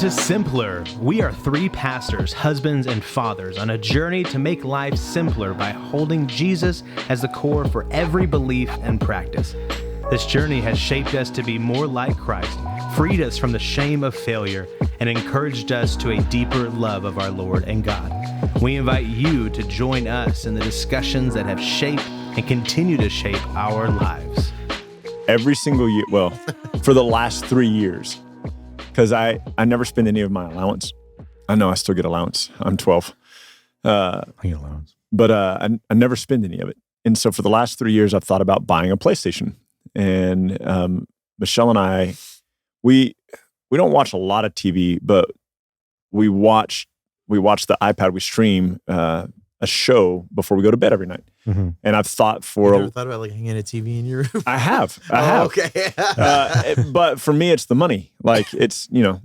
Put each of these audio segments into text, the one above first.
to Simpler. We are three pastors, husbands, and fathers on a journey to make life simpler by holding Jesus as the core for every belief and practice. This journey has shaped us to be more like Christ, freed us from the shame of failure, and encouraged us to a deeper love of our Lord and God. We invite you to join us in the discussions that have shaped and continue to shape our lives. Every single year, well, for the last 3 years, because I never spend any of my allowance. I know I still get allowance. I'm 12. I get allowance. But I never spend any of it. And so for the last 3 years, I've thought about buying a PlayStation. And Michelle and I, we don't watch a lot of TV, but we watch the iPad. We stream a show before we go to bed every night. Mm-hmm. And I've thought You ever thought about like hanging a TV in your room? I have. Okay. But for me, it's the money. Like it's a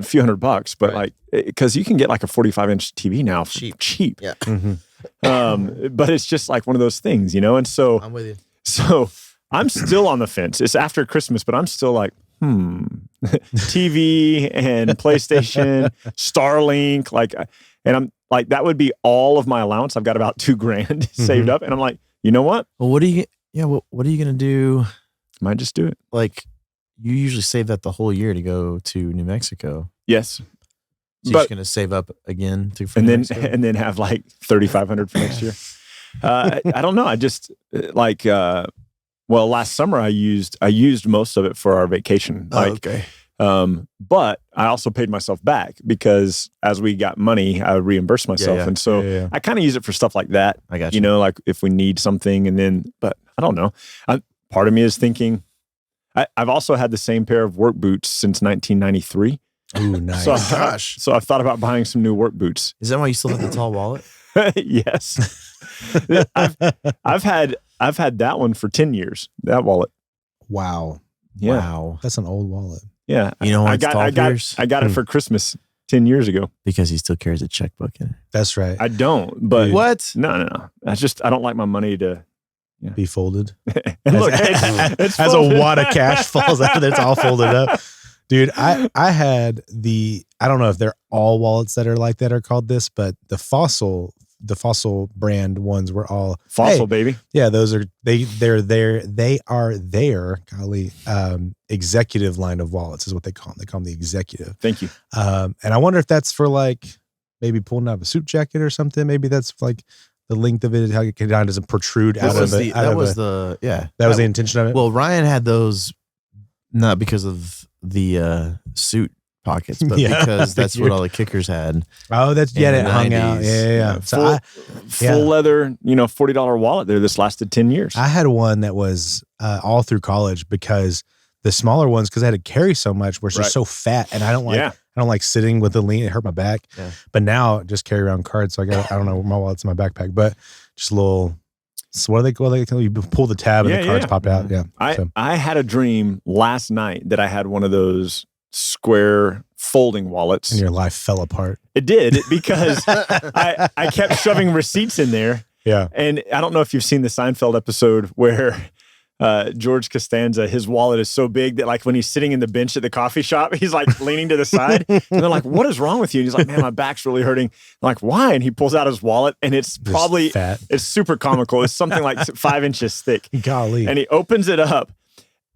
few $100, but right. Because you can get like a 45-inch TV now for cheap. Yeah. Mm-hmm. But it's just like one of those things, and so I'm with you. So I'm still on the fence. It's after Christmas, but I'm still like, TV and PlayStation, Starlink, and I'm like, that would be all of my allowance. I've got about $2,000 saved up, and I'm like, you know what? Well, what are you gonna do? Might just do it. Like, you usually save that the whole year to go to New Mexico. Yes. So you're just gonna save up again for and New then Mexico? and then have like $3,500 for next year. I don't know. I just last summer I used most of it for our vacation. Okay. But I also paid myself back because as we got money, I reimbursed myself. Yeah. And so I kind of use it for stuff like that. I got you. Like if we need something but I don't know. Part of me is thinking, I've also had the same pair of work boots since 1993. Ooh, nice. So I've thought about buying some new work boots. Is that why you still have the tall wallet? Yes. I've had that one for 10 years, that wallet. Wow. Yeah. Wow. That's an old wallet. Yeah. You know I got it for Christmas 10 years ago. Because he still carries a checkbook in it. That's right. I don't, but What? No. I don't like my money to Be folded. and look, it's As folded. a wad of cash falls out, it's all folded up. Dude, I had I don't know if they're all wallets that are like that are called this, but the Fossil brand ones were all Fossil, baby. Yeah, those are they are their executive line of wallets is what they call them. They call them the executive. Thank you. And I wonder if that's for like maybe pulling out a suit jacket or something. Maybe that's like the length of it, how it doesn't protrude out of it. That was the intention of it. Well, Ryan had those not because of the suit pockets, but because that's what all the kickers had. Oh, that's it hung out. Yeah. So full leather, $40 wallet there. This lasted 10 years. I had one that was all through college because the smaller ones, because I had to carry so much, were just so fat, and I don't like sitting with the lean. It hurt my back. Yeah. But now just carry around cards. So I don't know, my wallet's in my backpack, but just a little. So what do they call it? You pull the tab and the cards pop out. Yeah. I had a dream last night that I had one of those square folding wallets. And your life fell apart. It did because I kept shoving receipts in there. Yeah. And I don't know if you've seen the Seinfeld episode where George Costanza, his wallet is so big that like when he's sitting in the bench at the coffee shop, he's like leaning to the side. And they're like, what is wrong with you? And he's like, man, my back's really hurting. I'm like, why? And he pulls out his wallet and it's probably fat. It's super comical. It's something like 5 inches thick. Golly. And he opens it up.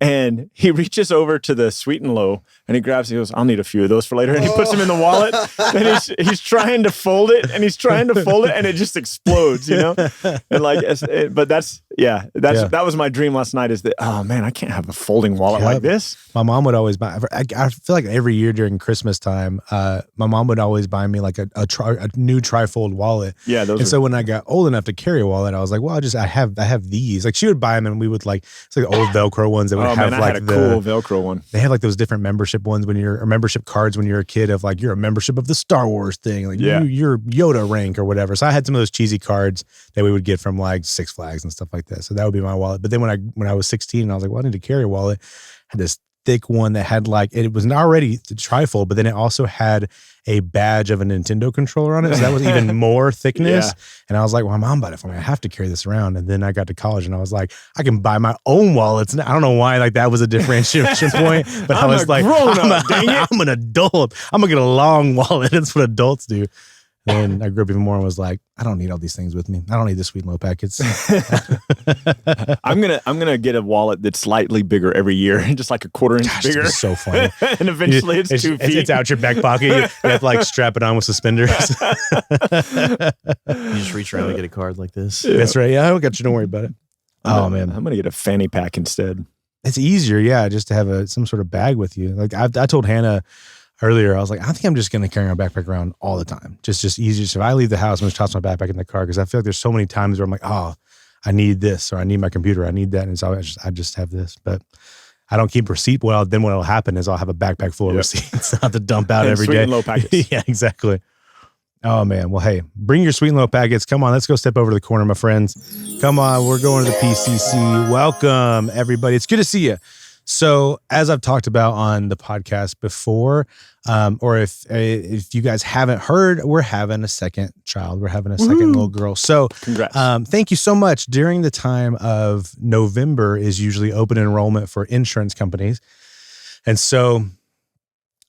And he reaches over to the Sweet and Low and he goes, I'll need a few of those for later. And he puts them in the wallet and he's trying to fold it and it just explodes, And like, but that was my dream last night is that, oh man, I can't have a folding wallet like this. My mom would always buy, I feel like every year during Christmas time, my mom would always buy me like a new trifold wallet. Yeah. So when I got old enough to carry a wallet, I was like, well, I have these. Like she would buy them and we would it's like old Velcro ones that would have I like had a cool Velcro one. They have like those different membership ones or membership cards when you're a kid of like, you're a membership of the Star Wars thing. Like you're Yoda rank or whatever. So I had some of those cheesy cards that we would get from like Six Flags and stuff like that. So that would be my wallet. But then when I was 16, I was like, well, I need to carry a wallet. I had this thick one that had like, it was already trifold, but then it also had a badge of a Nintendo controller on it. So that was even more thickness. Yeah. And I was like, well, my mom bought it for me. I have to carry this around. And then I got to college and I was like, I can buy my own wallets. I don't know why like that was a differentiation point, but I was like, I'm an adult. I'm gonna get a long wallet. That's what adults do. And I grew up even more and was like, I don't need all these things with me. I don't need the sweet and low packets. I'm gonna get a wallet that's slightly bigger every year, just like a quarter-inch bigger. It's so funny. And eventually it's 2 feet. It's out your back pocket. You have to like strap it on with suspenders. You just reach around and get a card like this. Yeah. That's right. Yeah, I got you. Don't worry about it. Oh man, I'm gonna get a fanny pack instead. it's easier. Yeah, just to have some sort of bag with you. Like I told Hannah earlier, I was like, I think I'm just going to carry my backpack around all the time. Just easier. So if I leave the house, I'm just toss my backpack in the car because I feel like there's so many times where I'm like, oh, I need this or I need my computer. I need that. And so I just have this, but I don't keep receipt. Well, then what'll happen is I'll have a backpack full of receipts. I'll have to dump out every sweet day. And low packets. Yeah, exactly. Oh man. Well, hey, bring your sweet and low packets. Come on, let's go step over to the corner, my friends. Come on, we're going to the PCC. Welcome, everybody. It's good to see you. So, as I've talked about on the podcast before, or if you guys haven't heard, we're having a second child. We're having a second little girl. So, Congrats. Thank you so much. During the time of November is usually open enrollment for insurance companies, and so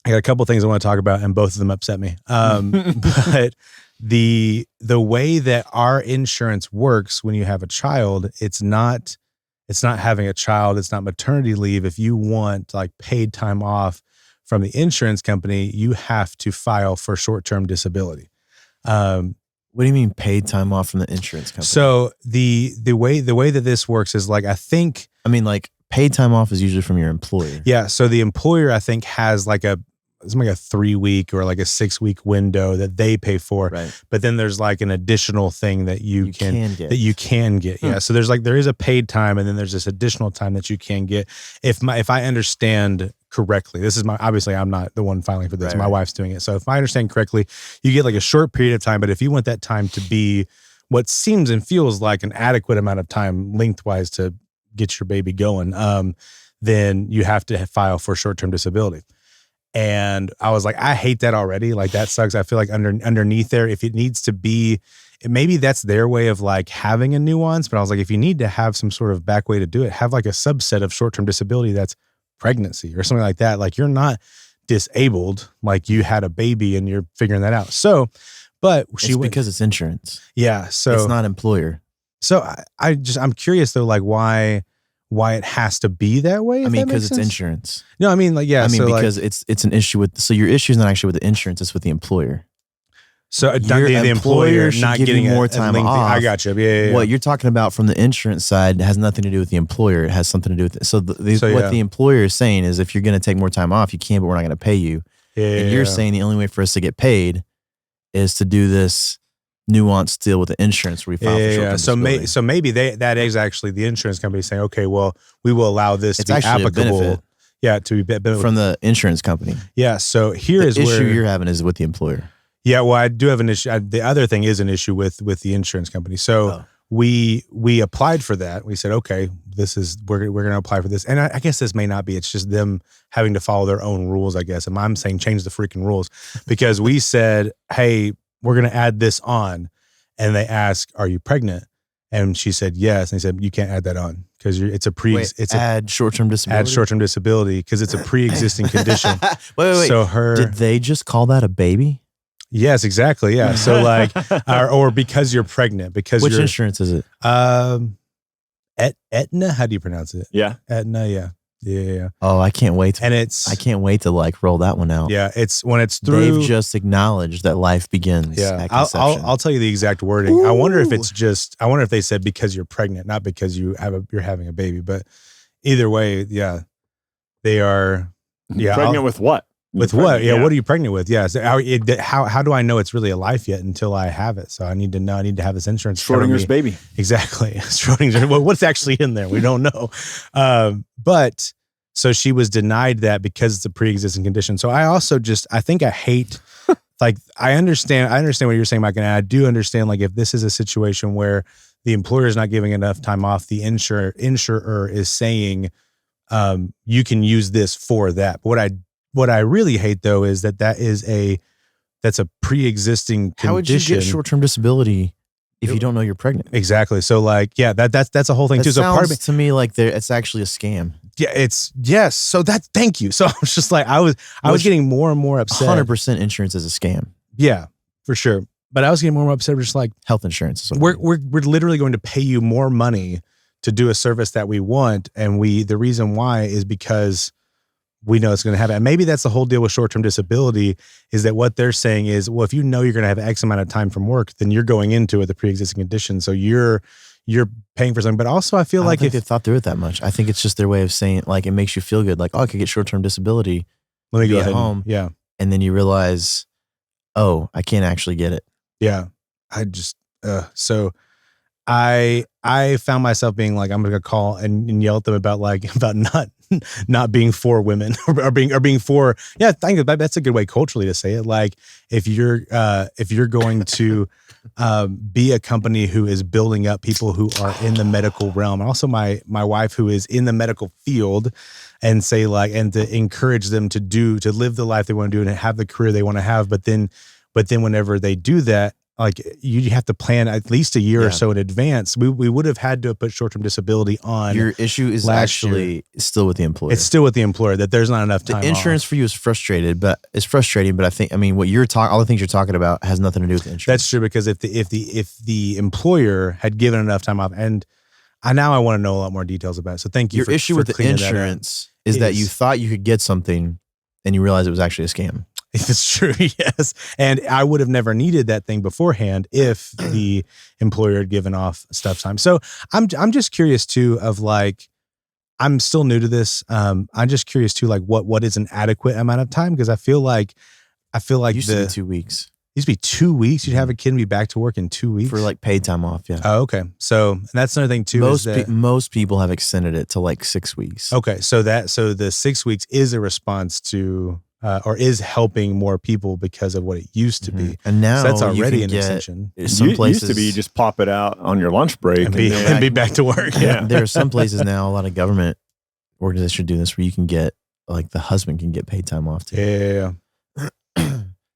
I got a couple things I want to talk about, and both of them upset me. But the way that our insurance works when you have a child, it's not having a child. It's not maternity leave. If you want like paid time off from the insurance company, you have to file for short-term disability. What do you mean paid time off from the insurance company? So the way that this works is like, I mean, like paid time off is usually from your employer. Yeah. So the employer, I think, has like it's like a 3-week or like a 6-week window that they pay for. Right. But then there's like an additional thing that you can get. Yeah. So there is a paid time, and then there's this additional time that you can get. If I understand correctly, this is obviously I'm not the one filing for this. Right. My wife's doing it. So if I understand correctly, you get like a short period of time, but if you want that time to be what seems and feels like an adequate amount of time lengthwise to get your baby going, then you have to file for short-term disability. And I was like, I hate that already. Like that sucks. I feel like underneath there, if it needs to be, maybe that's their way of like having a nuance. But I was like, if you need to have some sort of back way to do it, have like a subset of short-term disability that's pregnancy or something like that. Like you're not disabled, like you had a baby and you're figuring that out. So, but she went because it's insurance. Yeah. So it's not employer. So I'm curious though, like why it has to be that way. I mean, because it's insurance. No, I mean, like, yeah. I mean, so because it's an issue so your issue is not actually with the insurance, it's with the employer. So the employer not getting more time off. I got you. Yeah. What you're talking about from the insurance side has nothing to do with the employer. It has something to do with it. So what the employer is saying is if you're going to take more time off, you can, but we're not going to pay you. And you're saying the only way for us to get paid is to do this nuanced deal with the insurance where we file for short-term disability. So maybe that is actually the insurance company saying, okay, well, we will allow this to be applicable. Yeah, to be benefit from the insurance company. Yeah. So the issue you're having is with the employer. Yeah. Well, I do have an issue. The other thing is an issue with the insurance company. So we applied for that. We said, okay, we're going to apply for this. And I guess this may not be. It's just them having to follow their own rules, I guess. And I'm saying change the freaking rules because we said, hey, we're going to add this on. And they ask, are you pregnant? And she said, yes. And they said, you can't add that on because add short-term disability. Add short-term disability because it's a pre-existing condition. Wait. So did they just call that a baby? Yes, exactly. Yeah. So like, or because you're pregnant, because which insurance is it? Aetna. How do you pronounce it? Yeah. Aetna. Yeah. Yeah. Oh, I can't wait. I can't wait to like roll that one out. Yeah. It's when it's through. They've just acknowledged that life begins. Yeah. At conception. I'll tell you the exact wording. Ooh. I wonder if they said because you're pregnant, not because you're having a baby, but either way, yeah, they are. Yeah. Pregnant with what? With what? Yeah. What are you pregnant with? Yeah. So how do I know it's really a life yet until I have it? So I need to know. I need to have this insurance. Schrodinger's baby. Exactly. Schrodinger's. Well, what's actually in there? We don't know. But so she was denied that because it's a pre-existing condition. So I also I think I hate. Like I understand what you're saying, Mike, and I do understand. Like if this is a situation where the employer is not giving enough time off, the insurer is saying, you can use this for that. But what I really hate though is that's a pre-existing condition. How would you get short-term disability if you don't know you're pregnant? Exactly. So like, yeah, that's a whole thing that too. So part of me, to me like it's actually a scam. Yeah, yes. So thank you. So I was just like, I was getting more and more upset. 100% insurance is a scam. Yeah, for sure. But I was getting more and more upset. We're just like, health insurance. We're literally going to pay you more money to do a service that we want, and the reason why is because we know it's going to happen. And maybe that's the whole deal with short-term disability, is that what they're saying is, well, if you know you're going to have X amount of time from work, then you're going into it with a pre-existing condition. So you're paying for something. But also I feel like if they've thought through it that much, I think it's just their way of saying, like, it makes you feel good. Like, oh, I could get short-term disability. Let me go at home. Yeah. And then you realize, oh, I can't actually get it. Yeah. I just, so I found myself being like, I'm going to call and yell at them about not being for women or being for, yeah, I think that's a good way culturally to say it. Like if you're going to be a company who is building up people who are in the medical realm, and also my wife who is in the medical field, and say like, and to encourage them to live the life they want to do and have the career they want to have. But then whenever they do that, like you have to plan at least a year or so in advance. We would have had to have put short-term disability on. Your issue is actually still with the employer. It's still with the employer that there's not enough time. The insurance for you is frustrating, but all the things you're talking about has nothing to do with the insurance. That's true, because if the employer had given enough time off, and I want to know a lot more details about it. So thank you. Your issue with the insurance is that you thought you could get something and you realized it was actually a scam. If it's true, yes. And I would have never needed that thing beforehand if the employer had given off stuff time. So I'm just curious too of like, I'm still new to this. I'm just curious too, like what is an adequate amount of time? Because I feel like used to be 2 weeks. Used to be 2 weeks. You'd have a kid and be back to work in 2 weeks for like paid time off. Yeah. Oh, okay. So and that's another thing too. Most people have extended it to like 6 weeks. Okay. So the 6 weeks is a response to, or is helping more people because of what it used to be. And now that's already an extension. Some places used to be you just pop it out on your lunch break and be back to work. Yeah. There are some places now, a lot of government organizations are doing this, where you can get, like, the husband can get paid time off too. Yeah.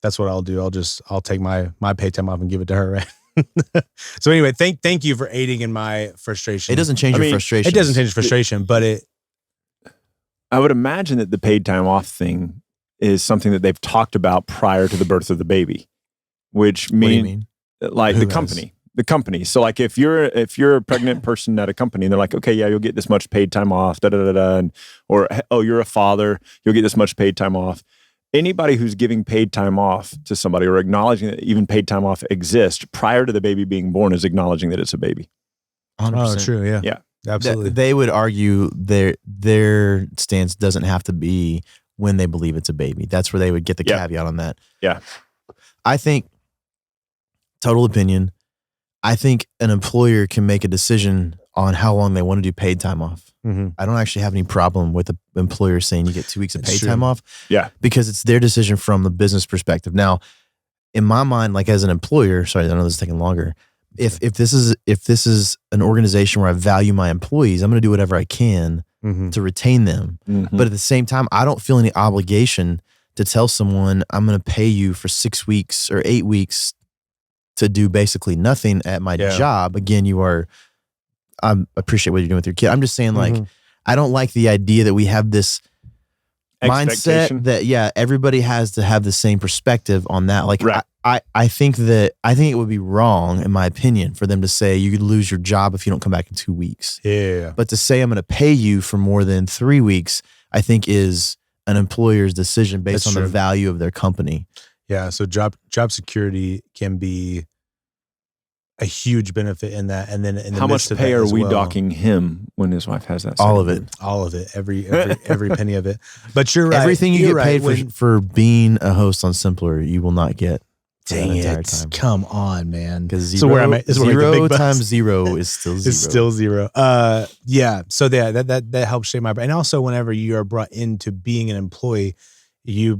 That's what I'll do. I'll take my paid time off and give it to her. Right. So anyway, thank you for aiding in my frustration. It doesn't change your frustration. It doesn't change frustration, but I would imagine that the paid time off thing is something that they've talked about prior to the birth of the baby, which means like the company. So like if you're a pregnant person at a company and they're like, okay, yeah, you'll get this much paid time off, or oh, you're a father, you'll get this much paid time off. Anybody who's giving paid time off to somebody or acknowledging that even paid time off exists prior to the baby being born is acknowledging that it's a baby. 100%. Oh, true. Yeah. Yeah. Absolutely. They would argue their stance doesn't have to be when they believe it's a baby. That's where they would get the caveat on that. Yeah. I think, total opinion, I think an employer can make a decision on how long they want to do paid time off. Mm-hmm. I don't actually have any problem with the employer saying you get 2 weeks of paid time off. Yeah. Because it's their decision from the business perspective. Now, in my mind, like as an employer, sorry, I know this is taking longer. If this is an organization where I value my employees, I'm going to do whatever I can to retain them. Mm-hmm. But at the same time, I don't feel any obligation to tell someone I'm going to pay you for 6 weeks or 8 weeks to do basically nothing at my job. Again, I appreciate what you're doing with your kid. I'm just saying, like, I don't like the idea that we have this mindset that, everybody has to have the same perspective on that. Like, right. I think it would be wrong, in my opinion, for them to say you could lose your job if you don't come back in 2 weeks. Yeah. But to say I'm going to pay you for more than 3 weeks, I think is an employer's decision based on the value of their company. Yeah. So job security can be a huge benefit in that. And then in the how much pay are we docking him when his wife has that? All of it. All of it. Every penny of it. But you're right. Everything you get paid for being a host on Simpler, you will not get. Dang it! Time. Come on, man. Because zero times zero is still zero. It's still zero. Yeah. So that helps shape my brain. And also, whenever you are brought into being an employee, you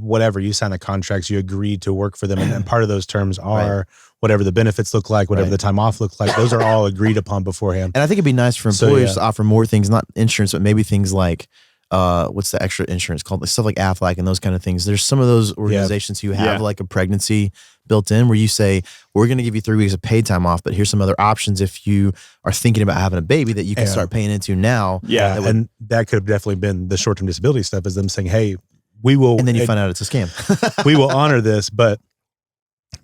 sign the contracts, you agree to work for them, and part of those terms are whatever the benefits look like, whatever the time off looks like. Those are all agreed upon beforehand. And I think it'd be nice for employers to offer more things, not insurance, but maybe things like what's the extra insurance called? Like stuff like Aflac and those kind of things. There's some of those organizations who have like a pregnancy built in where you say, we're going to give you 3 weeks of paid time off, but here's some other options if you are thinking about having a baby that you can start paying into now. Yeah. And that could have definitely been the short-term disability stuff, is them saying, hey, we will. And then you find out it's a scam. We will honor this, but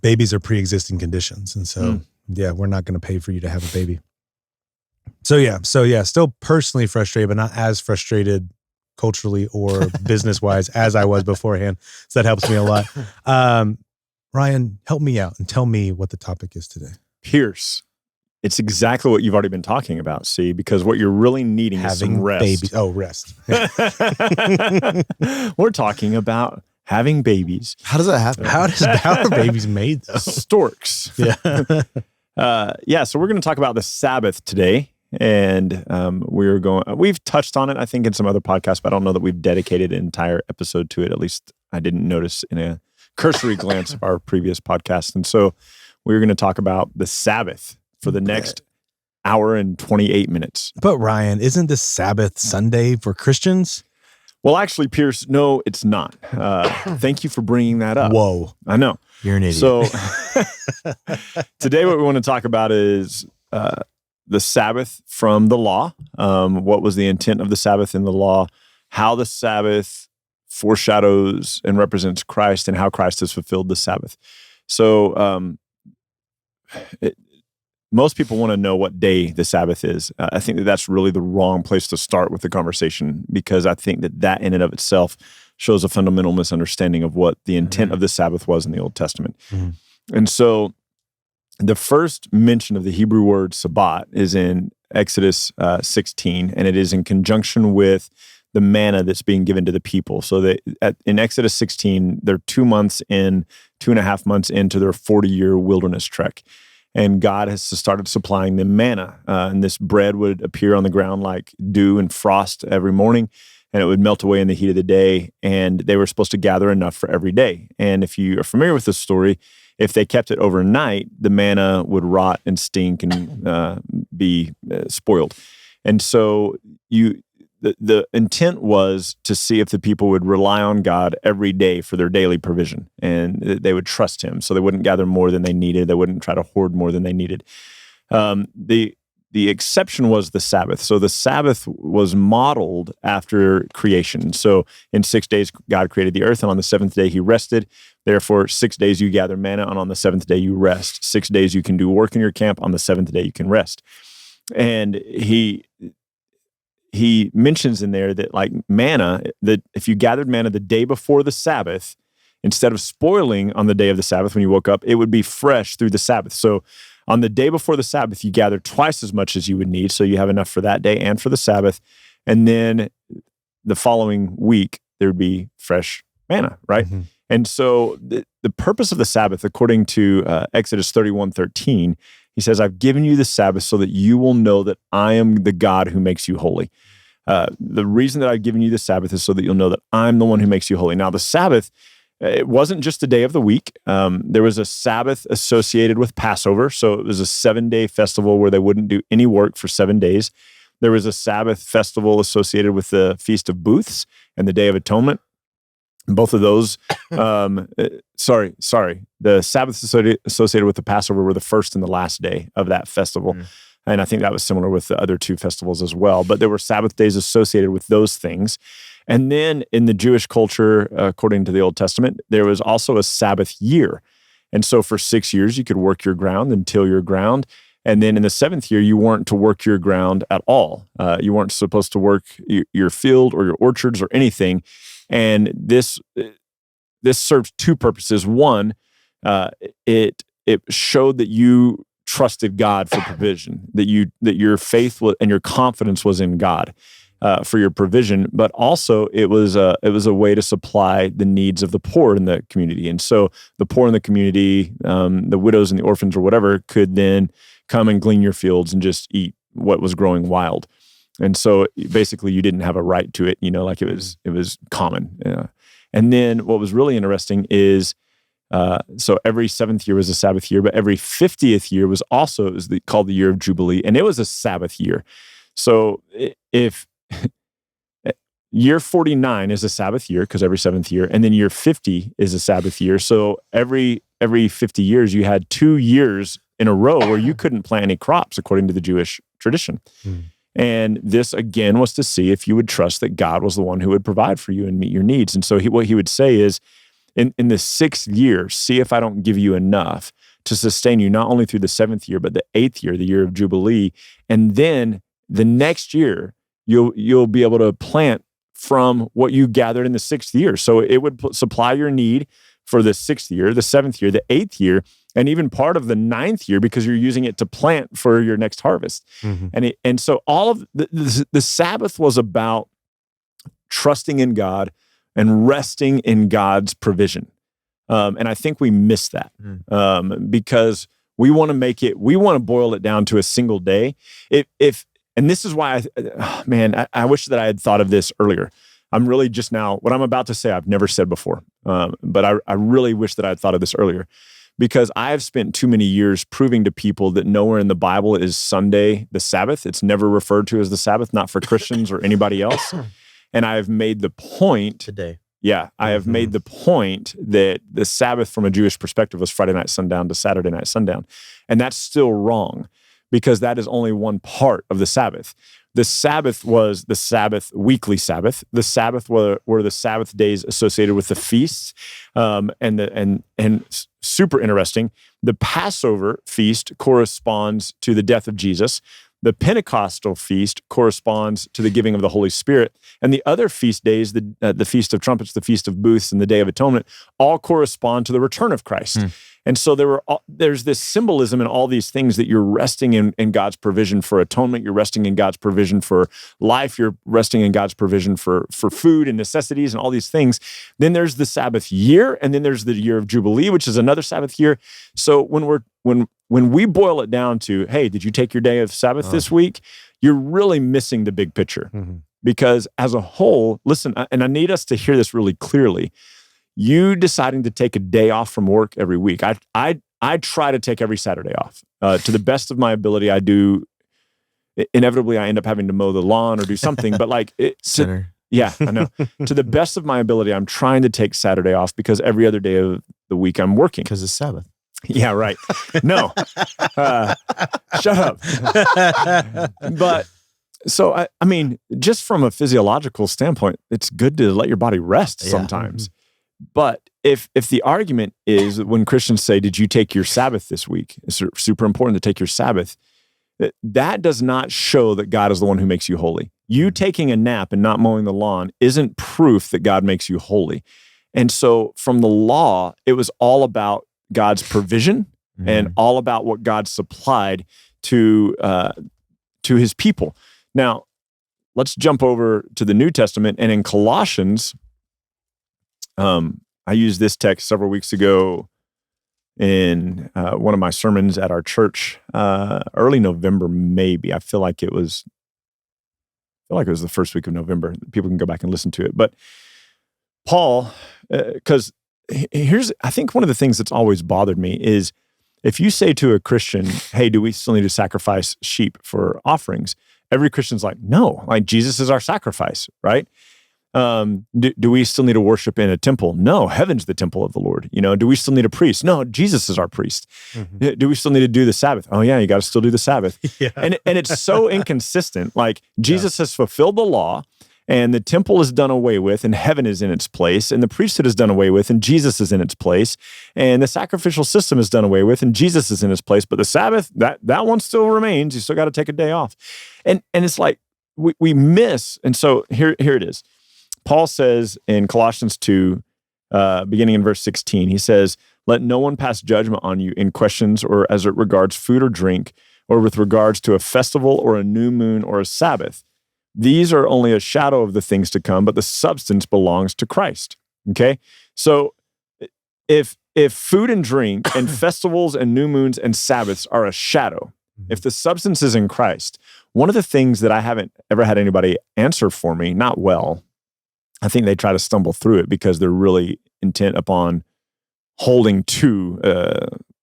babies are pre-existing conditions. And so, we're not going to pay for you to have a baby. So still personally frustrated, but not as frustrated culturally or business-wise as I was beforehand. So that helps me a lot. Ryan, help me out and tell me what the topic is today. Pierce, it's exactly what you've already been talking about, see, because what you're really needing is some rest. Babies. Oh, rest. We're talking about having babies. How does that happen? How are babies made, though? Storks. Yeah. So we're going to talk about the Sabbath today. And we've touched on it, I think, in some other podcasts, but I don't know that we've dedicated an entire episode to it. At least I didn't notice in a cursory glance of our previous podcast. And so we're going to talk about the Sabbath for the next hour and 28 minutes. But Ryan, isn't the Sabbath Sunday for Christians? Well, actually, Pierce, no, it's not. Thank you for bringing that up. Whoa. I know. You're an idiot. So today what we want to talk about is the Sabbath from the law. What was the intent of the Sabbath in the law? How the Sabbath foreshadows and represents Christ, and how Christ has fulfilled the Sabbath. So most people want to know what day the Sabbath is. I think that that's really the wrong place to start with the conversation, because I think that in and of itself shows a fundamental misunderstanding of what the intent of the Sabbath was in the Old Testament. And so the first mention of the Hebrew word Sabbat is in Exodus 16, and it is in conjunction with the manna that's being given to the people. So in Exodus 16, they're 2.5 months into their 40-year wilderness trek. And God has started supplying them manna. And this bread would appear on the ground like dew and frost every morning, and it would melt away in the heat of the day. And they were supposed to gather enough for every day. And if you are familiar with this story, if they kept it overnight, the manna would rot and stink and be spoiled. And so the intent was to see if the people would rely on God every day for their daily provision, and they would trust him. So they wouldn't gather more than they needed. They wouldn't try to hoard more than they needed. The exception was the Sabbath. So the Sabbath was modeled after creation. So in 6 days, God created the earth, and on the seventh day, he rested. Therefore, 6 days you gather manna, and on the seventh day you rest. 6 days you can do work in your camp. On the seventh day you can rest. And he mentions in there that like manna, that if you gathered manna the day before the Sabbath, instead of spoiling on the day of the Sabbath when you woke up, it would be fresh through the Sabbath. So on the day before the Sabbath, you gather twice as much as you would need. So you have enough for that day and for the Sabbath. And then the following week, there'd be fresh manna, right? Mm-hmm. And so the purpose of the Sabbath, according to Exodus 31:13, he says, I've given you the Sabbath so that you will know that I am the God who makes you holy. The reason that I've given you the Sabbath is so that you'll know that I'm the one who makes you holy. Now, the Sabbath, it wasn't just a day of the week. There was a Sabbath associated with Passover. So it was a 7-day festival where they wouldn't do any work for 7 days. There was a Sabbath festival associated with the Feast of Booths and the Day of Atonement. Both of those, the Sabbaths associated with the Passover were the first and the last day of that festival. And I think that was similar with the other two festivals as well. But there were Sabbath days associated with those things. And then in the Jewish culture, according to the Old Testament, there was also a Sabbath year. And so for 6 years, you could work your ground and till your ground. And then in the 7th year, you weren't to work your ground at all. You weren't supposed to work your field or your orchards or anything. And this served two purposes. One, it showed that you trusted God for provision, that your faith and your confidence was in God for your provision. But also, it was a way to supply the needs of the poor in the community. And so the poor in the community, the widows and the orphans or whatever, could then come and glean your fields and just eat what was growing wild. And so basically you didn't have a right to it, like it was common. And then what was really interesting is, so every 7th year was a Sabbath year, but every 50th year was also called the year of Jubilee, and it was a Sabbath year. So if year 49 is a Sabbath year because every seventh year, and then year 50 is a Sabbath year. So every 50 years, you had 2 years in a row where you couldn't plant any crops according to the Jewish tradition. And this, again, was to see if you would trust that God was the one who would provide for you and meet your needs. And so what he would say is, in the 6th year, see if I don't give you enough to sustain you, not only through the 7th year, but the 8th year, the year of Jubilee. And then the next year, you'll be able to plant from what you gathered in the 6th year. So it would supply your need for the 6th year, the 7th year, the 8th year, and even part of the 9th year, because you're using it to plant for your next harvest. And so all of the Sabbath was about trusting in God and resting in God's provision. And I think we miss that because we want to boil it down to a single day. And this is why I wish that I had thought of this earlier. I'm really just now, what I'm about to say, I've never said before. But I really wish that I had thought of this earlier, because I have spent too many years proving to people that nowhere in the Bible is Sunday the Sabbath. It's never referred to as the Sabbath, not for Christians or anybody else. And I have made the point today. Yeah, I have made the point that the Sabbath from a Jewish perspective was Friday night sundown to Saturday night sundown. And that's still wrong, because that is only one part of the Sabbath. The Sabbath was the Sabbath, weekly Sabbath. The Sabbath were the Sabbath days associated with the feasts. And super interesting, the Passover feast corresponds to the death of Jesus. The Pentecostal feast corresponds to the giving of the Holy Spirit. And the other feast days, the Feast of Trumpets, the Feast of Booths, and the Day of Atonement, all correspond to the return of Christ. And so there's this symbolism in all these things, that you're resting in God's provision for atonement, you're resting in God's provision for life, you're resting in God's provision for food and necessities and all these things. Then there's the Sabbath year, and then there's the year of Jubilee, which is another Sabbath year. So when we boil it down to, hey, did you take your day of Sabbath this week? You're really missing the big picture. Because as a whole, listen, and I need us to hear this really clearly, you deciding to take a day off from work every week. I try to take every Saturday off. To the best of my ability, I do. Inevitably, I end up having to mow the lawn or do something, but yeah, I know. To the best of my ability, I'm trying to take Saturday off, because every other day of the week I'm working. Because it's Sabbath. Yeah, right. No. Shut up. But so, I mean, just from a physiological standpoint, it's good to let your body rest sometimes. But if the argument is, when Christians say, did you take your Sabbath this week? It's super important to take your Sabbath. That does not show that God is the one who makes you holy. You taking a nap and not mowing the lawn isn't proof that God makes you holy. And so from the law, it was all about God's provision and all about what God supplied to his people. Now, let's jump over to the New Testament, and in Colossians, I used this text several weeks ago in one of my sermons at our church, early November, maybe. I feel like it was the first week of November. People can go back and listen to it. But Paul, because I think one of the things that's always bothered me is, if you say to a Christian, hey, do we still need to sacrifice sheep for offerings? Every Christian's like, no, like Jesus is our sacrifice, right? Do we still need to worship in a temple? No, heaven's the temple of the Lord. Do we still need a priest? No, Jesus is our priest. Do we still need to do the Sabbath? Oh yeah, you got to still do the Sabbath. And it's so inconsistent. Like, Jesus has fulfilled the law, and the temple is done away with, and heaven is in its place, and the priesthood is done away with, and Jesus is in its place, and the sacrificial system is done away with, and Jesus is in its place. But the Sabbath, that one still remains. You still got to take a day off. And it's like we miss. And so here it is. Paul says in Colossians 2, beginning in verse 16, he says, let no one pass judgment on you in questions or as it regards food or drink, or with regards to a festival or a new moon or a Sabbath. These are only a shadow of the things to come, but the substance belongs to Christ. Okay? So if food and drink and festivals and new moons and Sabbaths are a shadow, if the substance is in Christ, one of the things that I haven't ever had anybody answer for me, not well, I think they try to stumble through it because they're really intent upon holding to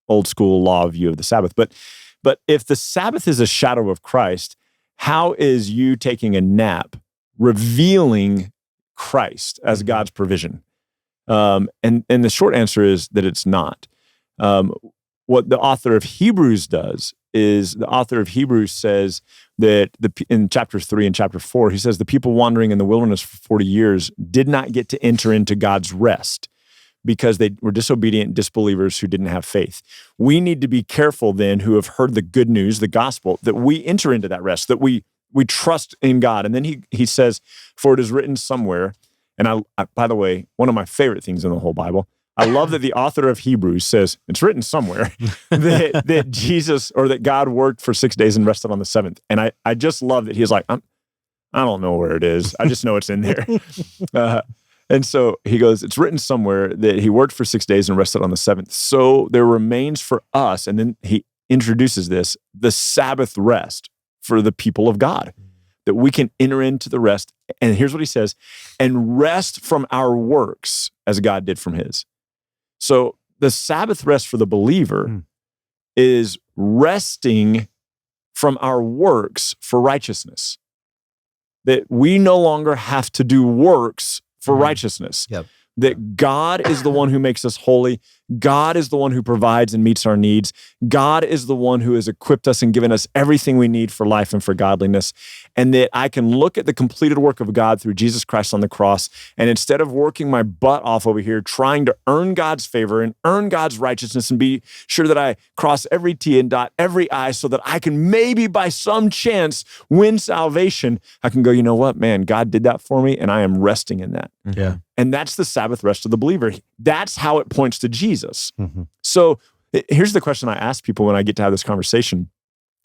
old school law view of the Sabbath. But if the Sabbath is a shadow of Christ, how is you taking a nap revealing Christ as God's provision? And the short answer is that it's not. What the author of Hebrews does is the author of Hebrews says that in chapter 3 and chapter 4, he says the people wandering in the wilderness for 40 years did not get to enter into God's rest because they were disobedient disbelievers who didn't have faith. We need to be careful then, who have heard the good news, the gospel, that we enter into that rest, that we trust in God. And then he says, for it is written somewhere, and I by the way, one of my favorite things in the whole Bible, I love that the author of Hebrews says, it's written somewhere that Jesus, or that God worked for 6 days and rested on the seventh. And I just love that he's like, I don't know where it is. I just know it's in there. And so he goes, it's written somewhere that he worked for 6 days and rested on the seventh. So there remains for us, and then he introduces this, the Sabbath rest for the people of God, that we can enter into the rest. And here's what he says, and rest from our works as God did from his. So the Sabbath rest for the believer is resting from our works for righteousness. That we no longer have to do works for righteousness. Yep. That God is the one who makes us holy. God is the one who provides and meets our needs. God is the one who has equipped us and given us everything we need for life and for godliness. And that I can look at the completed work of God through Jesus Christ on the cross, and instead of working my butt off over here trying to earn God's favor and earn God's righteousness and be sure that I cross every T and dot every I so that I can maybe by some chance win salvation, I can go, you know what, man, God did that for me and I am resting in that. Yeah. And that's the Sabbath rest of the believer. That's how it points to Jesus. Mm-hmm. So here's the question I ask people when I get to have this conversation.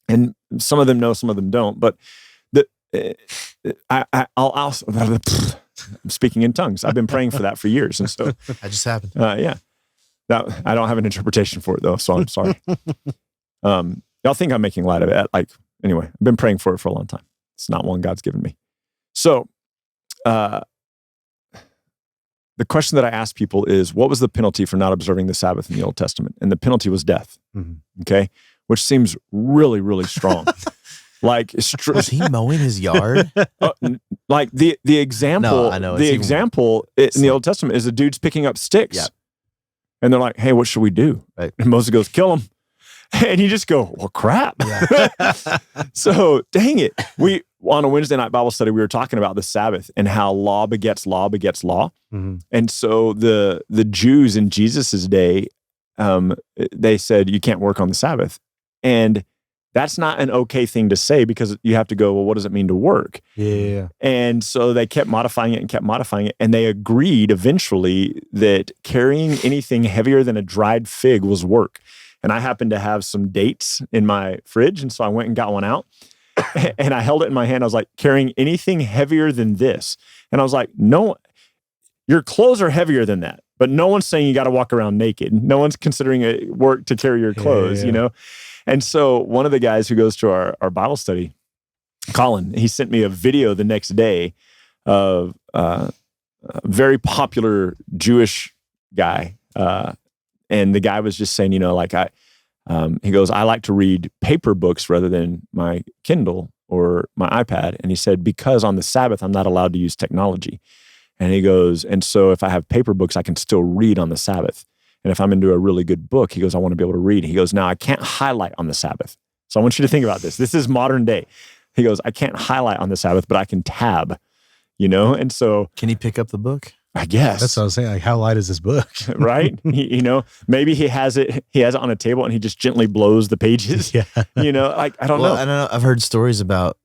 And some of them know, some of them don't. But I'm speaking in tongues. I've been praying for that for years. And so that just happened. Yeah. Now, I don't have an interpretation for it though, so I'm sorry. Y'all think I'm making light of it. Anyway, I've been praying for it for a long time. It's not one God's given me. So, the question that I ask people is, what was the penalty for not observing the Sabbath in the Old Testament? And the penalty was death. Okay. Which seems really, really strong. Was he mowing his yard? Like the example, No, I know. the example in the Old Testament is the dude's picking up sticks. Yeah. And they're like, hey, what should we do? Right. And Moses goes, kill him. And you just go, well, crap. Yeah. So dang it. On a Wednesday night Bible study, we were talking about the Sabbath and how law begets law begets law. Mm-hmm. And so the Jews in Jesus's day, they said you can't work on the Sabbath. And that's not an okay thing to say, because you have to go, well, what does it mean to work? Yeah. And so they kept modifying it and kept modifying it. And they agreed eventually that carrying anything heavier than a dried fig was work. And I happened to have some dates in my fridge. And so I went and got one out and I held it in my hand. I was like, carrying anything heavier than this. And I was like, no, your clothes are heavier than that. But no one's saying you got to walk around naked. No one's considering it work to carry your clothes, you know? And so one of the guys who goes to our Bible study, Colin, he sent me a video the next day of a very popular Jewish guy. And the guy was just saying, he goes, I like to read paper books rather than my Kindle or my iPad. And he said, because on the Sabbath, I'm not allowed to use technology. And he goes, and so if I have paper books, I can still read on the Sabbath. And if I'm into a really good book, he goes, I want to be able to read. He goes, now I can't highlight on the Sabbath. So I want you to think about this. This is modern day. He goes, I can't highlight on the Sabbath, but I can tab, And so. Can he pick up the book? I guess. That's what I was saying. Like, how light is this book? Right? Maybe he has it on a table and he just gently blows the pages. Yeah. I don't know. I don't know. I've heard stories about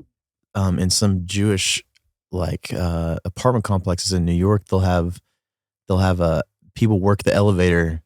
in some Jewish apartment complexes in New York, they'll have people work the elevator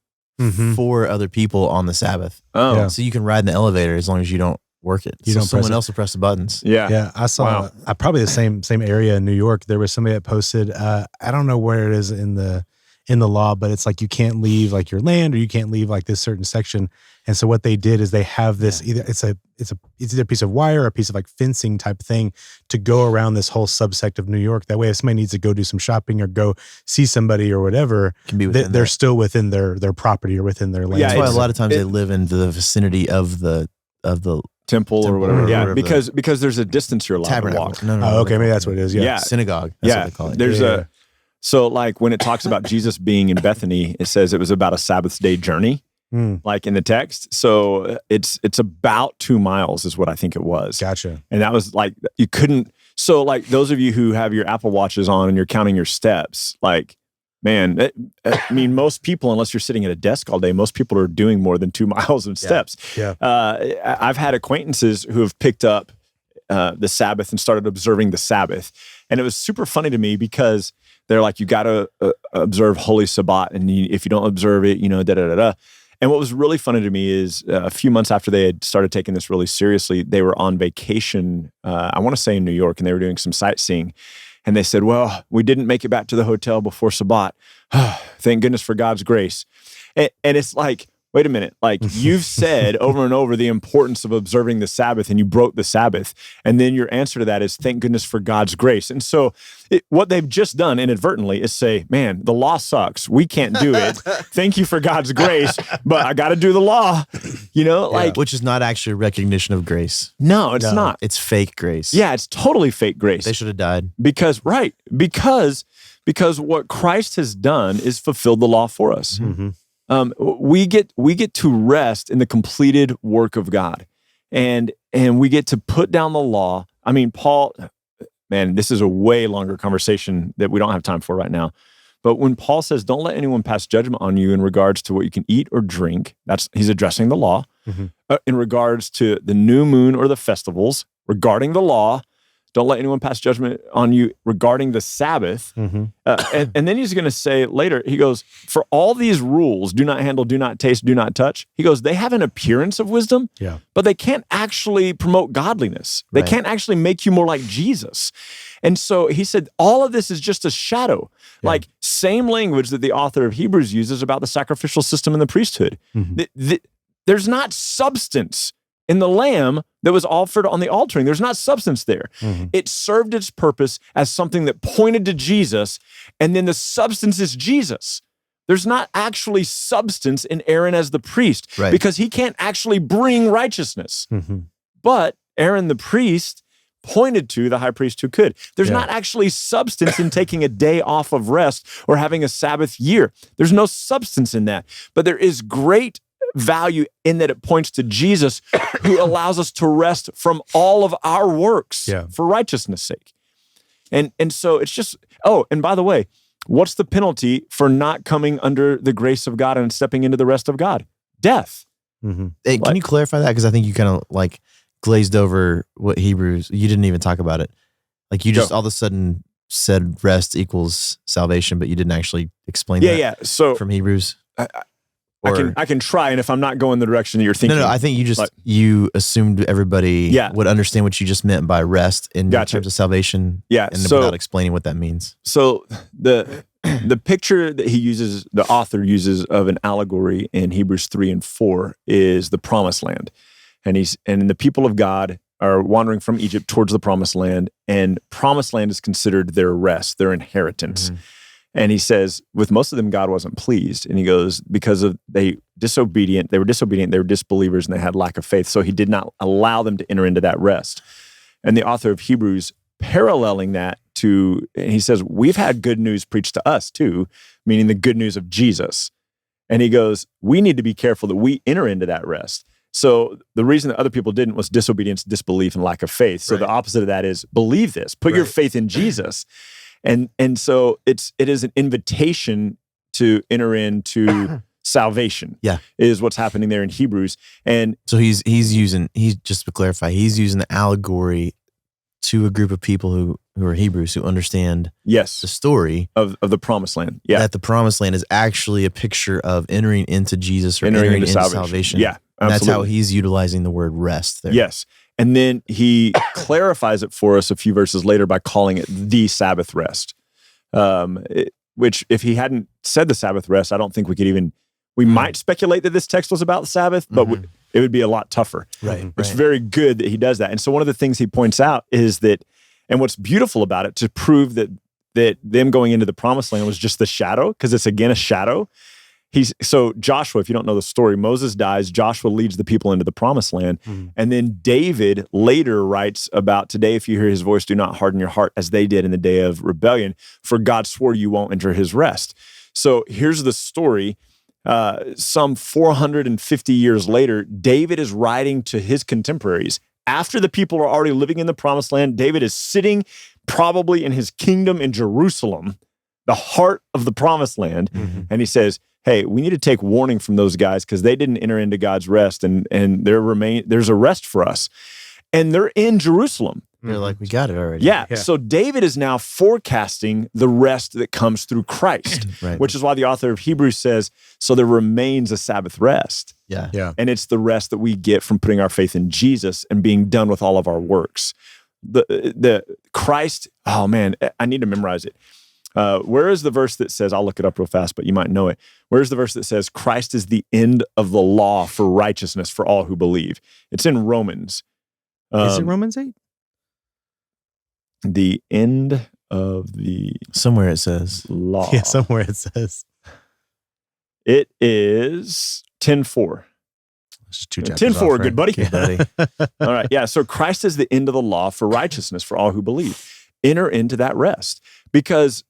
for other people on the Sabbath. Oh. Yeah. So you can ride in the elevator as long as you don't work it. Someone else will press the buttons. Yeah. Yeah. I saw probably the same area in New York. There was somebody that posted, I don't know where it is in the law, but it's like you can't leave like your land, or you can't leave like this certain section. And so what they did is they have this either it's either a piece of wire or a piece of like fencing type thing to go around this whole subsect of New York. That way, if somebody needs to go do some shopping or go see somebody or whatever, they're still within their property or within their land. Yeah, that's why a lot of times they live in the vicinity of the temple or whatever. Yeah, because there's a distance you're allowed to walk. No, okay, maybe that's what it is. Yeah, synagogue. That's what they call it. There's So like when it talks about Jesus being in Bethany, it says it was about a Sabbath day journey, like in the text. So it's about 2 miles is what I think it was. Gotcha. And that was like, you couldn't, so like those of you who have your Apple Watches on and you're counting your steps, like, man, I mean, most people, unless you're sitting at a desk all day, most people are doing more than 2 miles of steps. Yeah. I've had acquaintances who have picked up the Sabbath and started observing the Sabbath. And it was super funny to me because they're like, you got to observe Holy Sabbath. And if you don't observe it, da-da-da-da. And what was really funny to me is a few months after they had started taking this really seriously, they were on vacation, I want to say in New York, and they were doing some sightseeing. And they said, well, we didn't make it back to the hotel before Sabbath. Thank goodness for God's grace. And it's like, wait a minute, like you've said over and over the importance of observing the Sabbath and you broke the Sabbath. And then your answer to that is thank goodness for God's grace. And so what they've just done inadvertently is say, man, the law sucks. We can't do it. Thank you for God's grace, but I got to do the law, like. Which is not actually a recognition of grace. No, it's not. It's fake grace. Yeah, it's totally fake grace. They should have died. Because what Christ has done is fulfilled the law for us. Mm-hmm. We get to rest in the completed work of God, and we get to put down the law. I mean, Paul, man, this is a way longer conversation that we don't have time for right now. But when Paul says, "Don't let anyone pass judgment on you in regards to what you can eat or drink," he's addressing the law. Mm-hmm. In regards to the new moon or the festivals, regarding the law. Don't let anyone pass judgment on you regarding the Sabbath. Mm-hmm. And then he's going to say later, he goes, for all these rules, do not handle, do not taste, do not touch. He goes, they have an appearance of wisdom, but they can't actually promote godliness. They can't actually make you more like Jesus. And so he said, all of this is just a shadow. Like same language that the author of Hebrews uses about the sacrificial system and the priesthood. Mm-hmm. There's not substance in the lamb that was offered on the altering. There's not substance there. Mm-hmm. It served its purpose as something that pointed to Jesus, and then the substance is Jesus. There's not actually substance in Aaron as the priest because he can't actually bring righteousness. Mm-hmm. But Aaron the priest pointed to the high priest who could. There's not actually substance in taking a day off of rest or having a Sabbath year. There's no substance in that. But there is great value in that it points to Jesus who allows us to rest from all of our works for righteousness' sake. And so it's just, and by the way, what's the penalty for not coming under the grace of God and stepping into the rest of God? Death. Mm-hmm. Hey, can you clarify that? Because I think you kind of like glazed over what Hebrews, you didn't even talk about it. Like you just all of a sudden said rest equals salvation, but you didn't actually explain that. Yeah. So from Hebrews. I can try, and if I'm not going the direction that you're thinking. No, I think you just, you assumed everybody would understand what you just meant by rest in terms of salvation. Yeah. And without explaining what that means. So the picture that the author uses of an allegory in Hebrews 3 and 4 is the promised land. And the people of God are wandering from Egypt towards the promised land, and promised land is considered their rest, their inheritance. Mm-hmm. And he says, with most of them, God wasn't pleased. And he goes, because they were disobedient, they were disbelievers, and they had lack of faith. So he did not allow them to enter into that rest. And the author of Hebrews, paralleling that and he says, we've had good news preached to us too, meaning the good news of Jesus. And he goes, we need to be careful that we enter into that rest. So the reason that other people didn't was disobedience, disbelief, and lack of faith. So the opposite of that is believe this, put your faith in Jesus. And so it is an invitation to enter into salvation. Yeah, is what's happening there in Hebrews. And so he's just to clarify, he's using the allegory to a group of people who are Hebrews who understand the story of the promised land. Yeah, that the promised land is actually a picture of entering into Jesus or entering into salvation. Yeah, and that's how he's utilizing the word rest there. Yes. And then he clarifies it for us a few verses later by calling it the Sabbath rest, which if he hadn't said the Sabbath rest, I don't think we might speculate that this text was about the Sabbath, but it would be a lot tougher. Right. It's very good that he does that. And so one of the things he points out is that, and what's beautiful about it, to prove that them going into the promised land was just the shadow, because it's again a shadow, So Joshua, if you don't know the story, Moses dies, Joshua leads the people into the promised land. And then David later writes about, today, if you hear his voice, do not harden your heart as they did in the day of rebellion, for God swore you won't enter his rest. So here's the story. Some 450 years later, David is writing to his contemporaries. After the people are already living in the promised land, David is sitting probably in his kingdom in Jerusalem, the heart of the promised land. And he says, hey, we need to take warning from those guys because they didn't enter into God's rest, and there's a rest for us. And they're in Jerusalem. They're like, we got it already. Yeah. So David is now forecasting the rest that comes through Christ, Right. which is why the author of Hebrews says, so there remains a Sabbath rest. Yeah. And it's the rest that we get from putting our faith in Jesus and being done with all of our works. The Christ, oh man, I need to memorize it. Where is the verse that says, I'll look it up real fast, but you might know it. Where's the verse that says, Christ is the end of the law for righteousness for all who believe? It's in Romans. Is it Romans 8? The end of the Somewhere it says. law. Yeah, somewhere it says. It is 10:4. It's 2 chapters 10:4, off, good buddy. Good buddy. All right, yeah. So Christ is the end of the law for righteousness for all who believe. Enter into that rest. Because,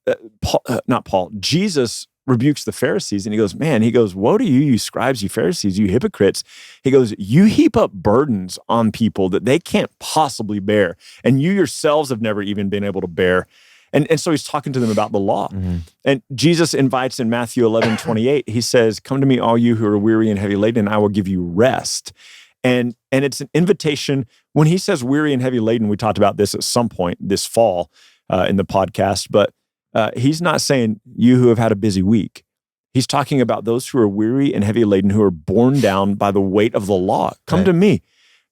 Jesus rebukes the Pharisees and he goes, woe to you, you scribes, you Pharisees, you hypocrites. He goes, you heap up burdens on people that they can't possibly bear. And you yourselves have never even been able to bear. And so he's talking to them about the law. And Jesus invites in Matthew 11:28, he says, come to me, all you who are weary and heavy laden, and I will give you rest. And it's an invitation. When he says weary and heavy laden, we talked about this at some point this fall in the podcast, but he's not saying you who have had a busy week. He's talking about those who are weary and heavy laden, who are borne down by the weight of the law. Come to me.